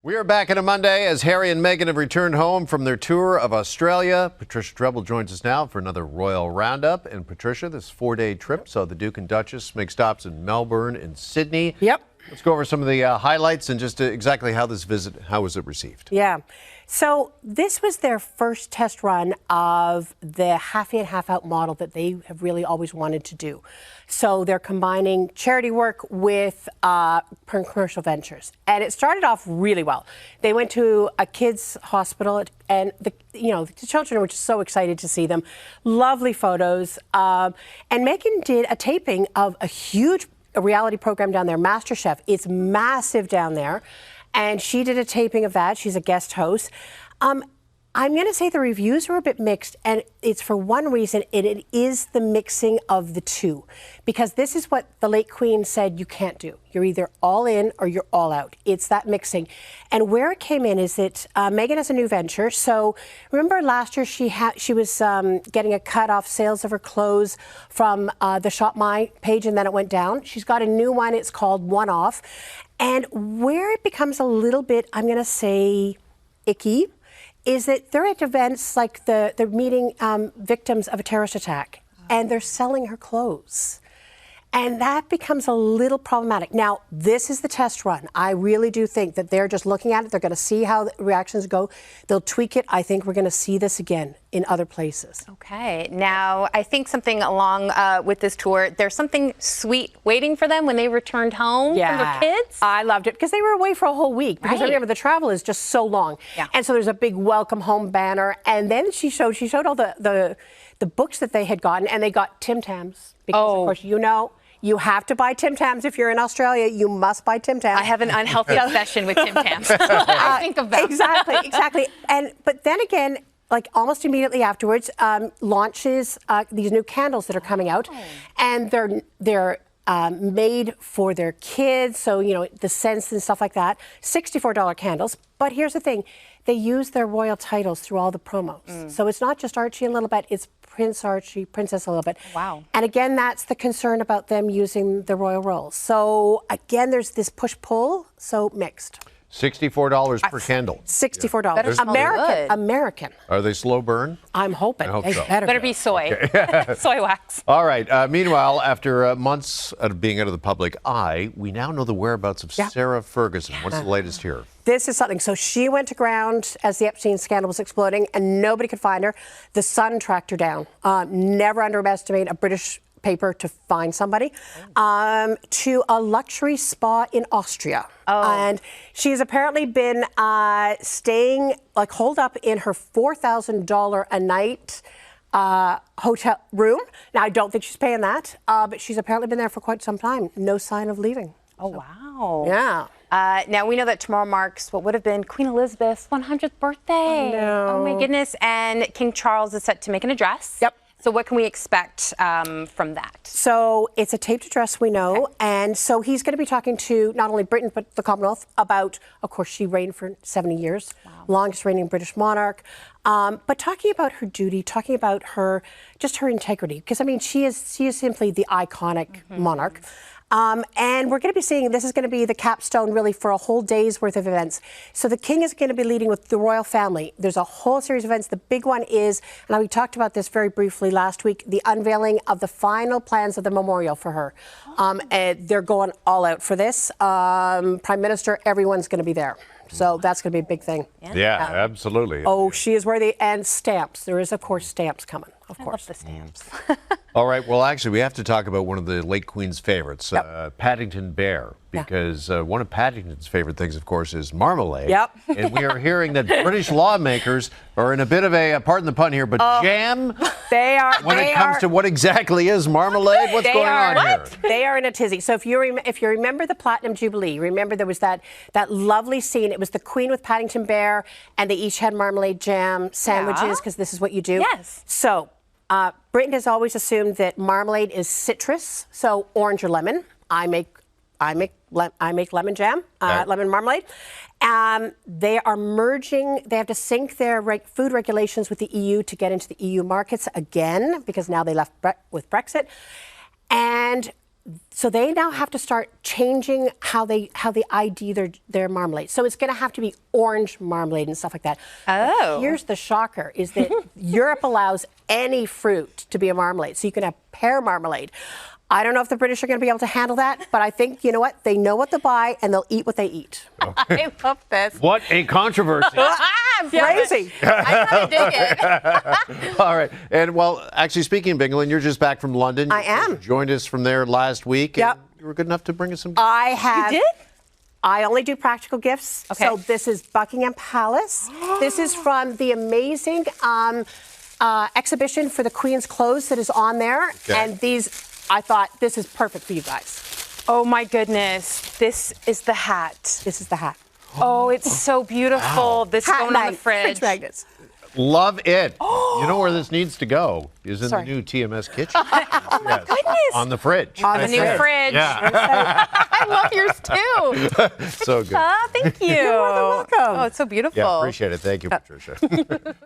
We are back on a Monday as Harry and Meghan have returned home from their tour of Australia. Patricia Treble joins us now for another Royal Roundup. And Patricia, this 4-day trip saw the Duke and Duchess make stops in Melbourne and Sydney. Yep. Let's go over some of the highlights and just exactly how this visit, how was it received? Yeah. So this was their first test run of the half-in, half-out model that they have really always wanted to do. So they're combining charity work with commercial ventures. And it started off really well. They went to a kids' hospital and the children were just so excited to see them. Lovely photos. And Meghan did a taping of a huge reality program down there, MasterChef. It's massive down there. And she did a taping of that. She's a guest host. I'm going to say the reviews were a bit mixed, and it's for one reason. It is the mixing of the two, because this is what the late Queen said you can't do. You're either all in or you're all out. It's that mixing. And where it came in is that Meghan has a new venture. So remember last year she was getting a cut off sales of her clothes from the Shop My page, and then it went down. She's got a new one. It's called One Off. And where it becomes a little bit, I'm going to say, icky, is that they're at events like they're meeting victims of a terrorist attack, and they're selling her clothes. And that becomes a little problematic. Now, this is the test run. I really do think that they're just looking at it. They're going to see how the reactions go. They'll tweak it. I think we're going to see this again in other places. Okay. Now, I think something along with this tour, there's something sweet waiting for them when they returned home from their kids. I loved it because they were away for a whole week. Because remember, the travel is just so long. Yeah. And so there's a big welcome home banner. And then she showed all the books that they had gotten, and they got Tim Tams. Because, of course, you have to buy Tim Tams if you're in Australia. You must buy Tim Tams. I have an unhealthy obsession with Tim Tams. I think of them. Exactly. But then again, like almost immediately afterwards, launches these new candles that are coming out, and they're made for their kids. So the scents and stuff like that. $64 candles. But here's the thing: they use their royal titles through all the promos. So it's not just Archie and Lilibet. It's Prince Archie, Princess Lilibet. Wow. And again, that's the concern about them using the royal rolls. So again, there's this push-pull, so mixed. $64 per candle. $64. American. Are they slow burn? I'm hoping. I hope they so. better be soy. Soy wax. All right. Meanwhile, after months of being out of the public eye, we now know the whereabouts of Sarah Ferguson. What's the latest here? This is something. So she went to ground as the Epstein scandal was exploding, and nobody could find her. The Sun tracked her down. Never underestimate a British paper to find somebody, to a luxury spa in Austria. And she's apparently been staying, holed up in her $4,000 a night hotel room. Now, I don't think she's paying that, but she's apparently been there for quite some time. No sign of leaving. Oh, wow. Yeah. Now, we know that tomorrow marks what would have been Queen Elizabeth's 100th birthday. Oh my goodness. And King Charles is set to make an address. Yep. So what can we expect from that? So it's a taped address, we know. Okay. And so he's going to be talking to not only Britain, but the Commonwealth about, of course, she reigned for 70 years, longest reigning British monarch. But talking about her duty, talking about her integrity. Because, I mean, she is simply the iconic monarch. And we're going to be seeing, this is going to be the capstone really for a whole day's worth of events. So the king is going to be leading with the royal family. There's a whole series of events. The big one is, and we talked about this very briefly last week, the unveiling of the final plans of the memorial for her. And they're going all out for this. Prime Minister, everyone's going to be there. So that's going to be a big thing. Yeah, absolutely. Oh, she is worthy. And stamps. There is, of course, stamps coming. Of course. I love the stamps. All right. Well, actually, we have to talk about one of the late Queen's favorites, Paddington Bear, because one of Paddington's favorite things, of course, is marmalade. Yep. And we are hearing that British lawmakers are in a bit of a, pardon the pun here, but jam. They are. When it comes to what exactly is marmalade, what's going on here? They are in a tizzy. So if you remember the Platinum Jubilee, remember there was that lovely scene. It was the Queen with Paddington Bear, and they each had marmalade jam sandwiches because this is what you do. Yes. So Britain has always assumed that marmalade is citrus, so orange or lemon. I make lemon jam, lemon marmalade. They are merging. They have to sync their food regulations with the EU to get into the EU markets again because now they left with Brexit. And So they now have to start changing how they ID their marmalade. So it's going to have to be orange marmalade and stuff like that. Oh. But here's the shocker: is that Europe allows any fruit to be a marmalade. So you can have pear marmalade. I don't know if the British are going to be able to handle that, but I think, you know what? They know what to buy and they'll eat what they eat. I love this. What a controversy. I'm Crazy. I kind of dig it. All right. And well, actually, speaking of England, you're just back from London. I am. You joined us from there last week. Yep. And you were good enough to bring us some. I have. You did? I only do practical gifts. Okay. So this is Buckingham Palace. This is from the amazing exhibition for the Queen's clothes that is on there. Okay. And these, I thought, this is perfect for you guys. Oh my goodness. This is the hat. This is the hat. Oh, it's so beautiful. This is Hat going on the fridge. magnets. Love it. You know where this needs to go is in Sorry. the new TMS kitchen. Oh my goodness. On the fridge. On The new fridge. Yeah. I love yours too. So good. Thank you. You're welcome. Oh, it's so beautiful. Yeah, appreciate it. Thank you, Patricia.